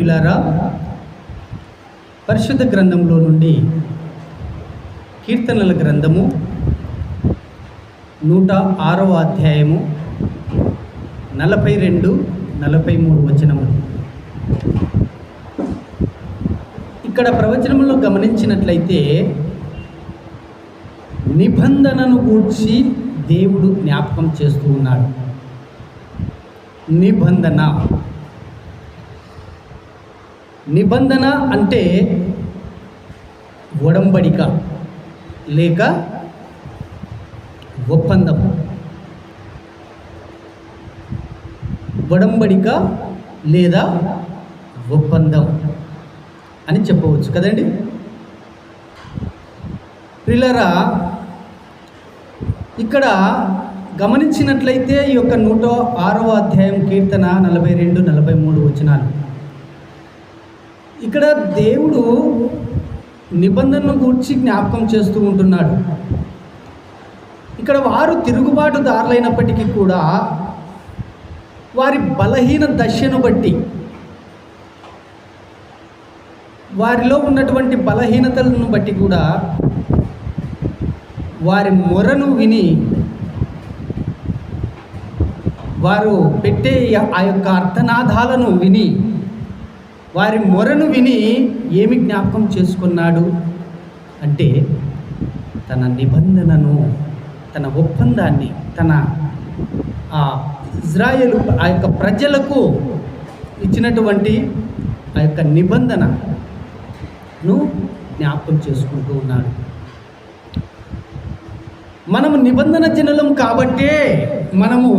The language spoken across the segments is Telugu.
ప్రియులారా, పరిశుద్ధ గ్రంథంలో నుండి కీర్తనల గ్రంథము 106వ అధ్యాయము 42-43 వచనములు. ఇక్కడ ప్రవచనములో గమనించినట్లయితే నిబంధనను గూర్చి దేవుడు జ్ఞాపకం చేస్తూ ఉన్నాడు. నిబంధన అంటే ఒడంబడిక లేక ఒప్పందం. ఒడంబడిక లేదా ఒప్పందం అని చెప్పవచ్చు కదండి. ప్రియులారా, ఇక్కడ గమనించినట్లయితే ఈ యొక్క 106వ అధ్యాయం కీర్తన 42-43 వచనాలు, ఇక్కడ దేవుడు నిబంధనను గూర్చి జ్ఞాపకం చేస్తూ ఉంటున్నాడు. ఇక్కడ వారు తిరుగుబాటుదారులైనప్పటికీ కూడా వారి బలహీన దశను బట్టి, వారిలో ఉన్నటువంటి బలహీనతలను బట్టి కూడా వారి మొరను విని, వారు పెట్టే ఆ యొక్క అర్థనాదాలను విని, వారి మొరను విని ఏమి జ్ఞాపకం చేసుకున్నాడు అంటే తన నిబంధనను, తన ఒప్పందాన్ని, తన ఇజ్రాయేలు ఆ యొక్క ప్రజలకు ఇచ్చినటువంటి ఆ యొక్క నిబంధనను జ్ఞాపకం చేసుకుంటూ ఉన్నాడు. మనము నిబంధన జనులం కాబట్టే మనము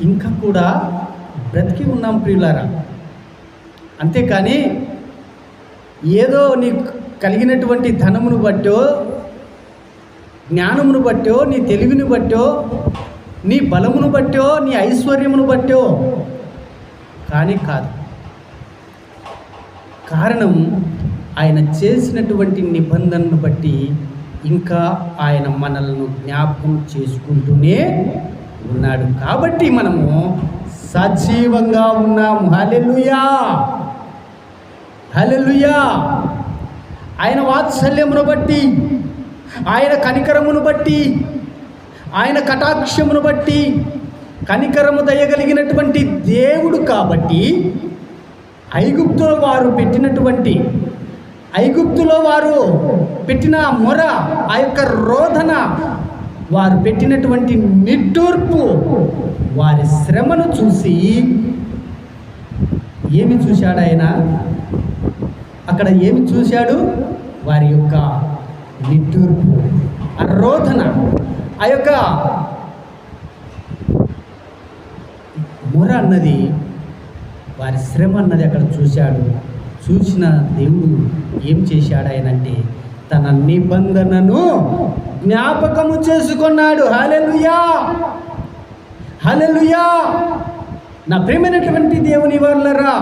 ఇంకా కూడా బ్రతికి ఉన్నాం ప్రియులారా. అంతేకాని ఏదో నీకు కలిగినటువంటి ధనమును బట్టో, జ్ఞానమును బట్టో, నీ తెలివిని బట్టో, నీ బలమును బట్టో, నీ ఐశ్వర్యమును బట్టో కానీ కాదు. కారణం ఆయన చేసినటువంటి నిబంధనను బట్టి ఇంకా ఆయన మనల్ని జ్ఞాపకం చేసుకుంటూనే ఉన్నాడు. కాబట్టి మనము సజీవంగా ఉన్నాము. హల్లెలూయా, హల్లెలూయా. ఆయన వాత్సల్యమును బట్టి, ఆయన కనికరమును బట్టి, ఆయన కటాక్షమును బట్టి, కనికరము దయగలిగినటువంటి దేవుడు కాబట్టి ఐగుప్తులో వారు పెట్టిన మొర, ఆ యొక్క రోదన, వారు పెట్టినటువంటి నిట్టూర్పు, వారి శ్రమను చూసి ఏమి చూశాడు ఆయన? అక్కడ ఏమి చూశాడు? వారి యొక్క నిట్టూర్పు, ఆ రోదన, ఆ యొక్క మొర అన్నది, వారి శ్రమ అన్నది అక్కడ చూశాడు. చూసిన దేవుడు ఏం చేశాడు ఆయన అంటే తన నిబంధనను జ్ఞాపకము చేసుకున్నాడు. హల్లెలూయా, హల్లెలూయా. నా ప్రియమైనటువంటి దేవుని వారలారా,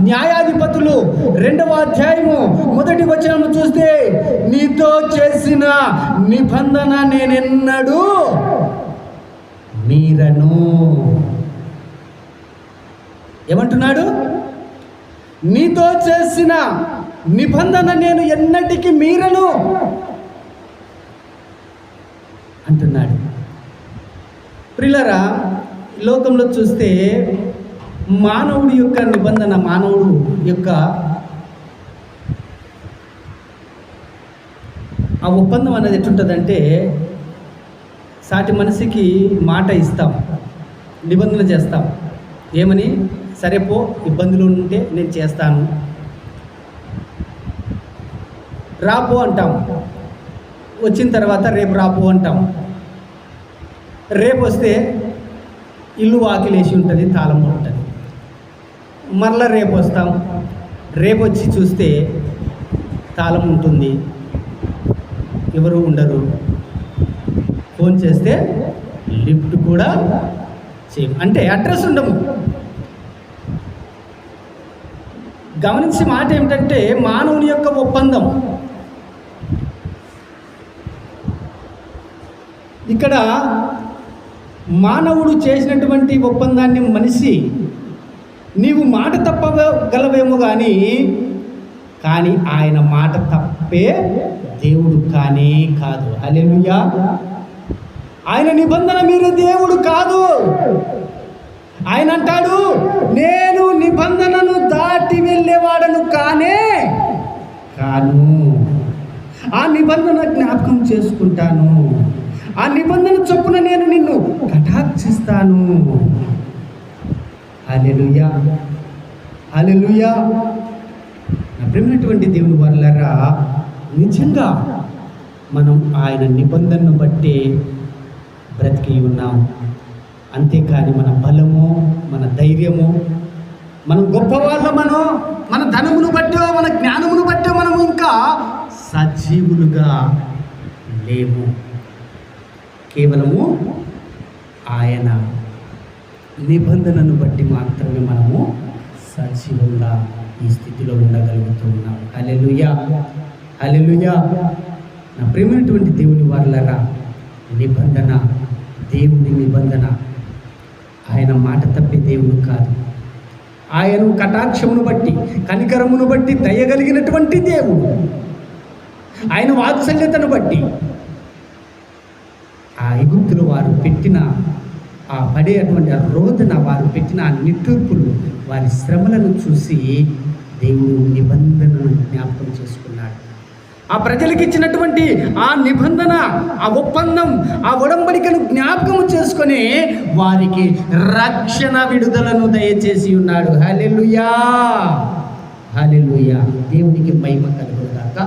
న్యాయాధిపతులు 2వ అధ్యాయము 1వ వచనము చూస్తే, నీతో చేసిన నిబంధన నేనెన్నడూ మీరను. ఏమంటున్నాడు? నీతో చేసిన నిబంధన నేను ఎన్నటికీ మీరను అంటున్నాడు. ప్రియులారా, లోకంలో చూస్తే మానవుడి యొక్క నిబంధన, మానవుడు యొక్క ఆ ఒప్పందం అనేది ఎట్లుంటుందంటే, సాటి మనిషికి మాట ఇస్తాం, నిబంధన చేస్తాం. ఏమని? సరే పో, ఇబ్బందులు ఉంటే నేను చేస్తాను, రాపో అంటాం. వచ్చిన తర్వాత రేపు రాపో అంటాం. రేపు వస్తే ఇల్లు వాకిలేసి ఉంటుంది, తాళం ఉంటుంది. మరలా రేపు వస్తాం. రేపు వచ్చి చూస్తే తాళం ఉంటుంది, ఎవరు ఉండరు. ఫోన్ చేస్తే లిఫ్ట్ కూడా చేయం, అంటే అడ్రస్ ఉండము. గమనించే మాట ఏమిటంటే మానవుని యొక్క ఒప్పందం. ఇక్కడ మానవుడు చేసినటువంటి ఒప్పందాన్ని మనిషి నీవు మాట తప్పగలవేమో కానీ ఆయన మాట తప్పే దేవుడు కానే కాదు. హల్లెలూయా. ఆయన నిబంధన మీరు దేవుడు కాదు. ఆయన అంటాడు, నేను నిబంధనను దాటి వెళ్ళేవాడను కాను. ఆ నిబంధన జ్ఞాపకం చేసుకుంటాను. ఆ నిబంధన చొప్పున నేను నిన్ను కటాక్షిస్తాను. హల్లెలూయా, హల్లెలూయా. నా ప్రియమైనటువంటి దేవుని వారలారా, నిజంగా మనం ఆయన నిబంధనను బట్టి బ్రతికి ఉన్నాం. అంతేకాని మన బలము, మన ధైర్యము, మనం గొప్పవాళ్ళమనో, మన ధనమును బట్టో, మన జ్ఞానమును బట్టో మనము ఇంకా సజీవులుగా లేము. కేవలము ఆయన నిబంధనను బట్టి మాత్రమే మనము సజీవంగా ఈ స్థితిలో ఉండగలుగుతూ ఉన్నాం. హల్లెలూయా, హల్లెలూయా. నా ప్రియమైనటువంటి దేవుని వారలారా, నిబంధన, దేవుని నిబంధన, ఆయన మాట తప్పే దేవుడు కాదు. ఆయన కటాక్షమును బట్టి, కనికరమును బట్టి దయగలిగినటువంటి దేవుడు. ఆయన వాత్సల్యతను బట్టి ఆ ఐగుప్తులు వారు పెట్టిన ఆ పడేటువంటి రోదన, వారు పెట్టిన ఆ నిట్టూర్పులు, వారి శ్రమలను చూసి దేవుడు నిబంధనను జ్ఞాపకం చేసుకున్నాడు. ఆ ప్రజలకు ఇచ్చినటువంటి ఆ నిబంధన, ఆ ఒప్పందం, ఆ ఒడంబడికను జ్ఞాపకం చేసుకొని వారికి రక్షణ విడుదలను దయచేసి ఉన్నాడు. హల్లెలూయా, హల్లెలూయా. దేవునికి మహిమ కలుగుగాక.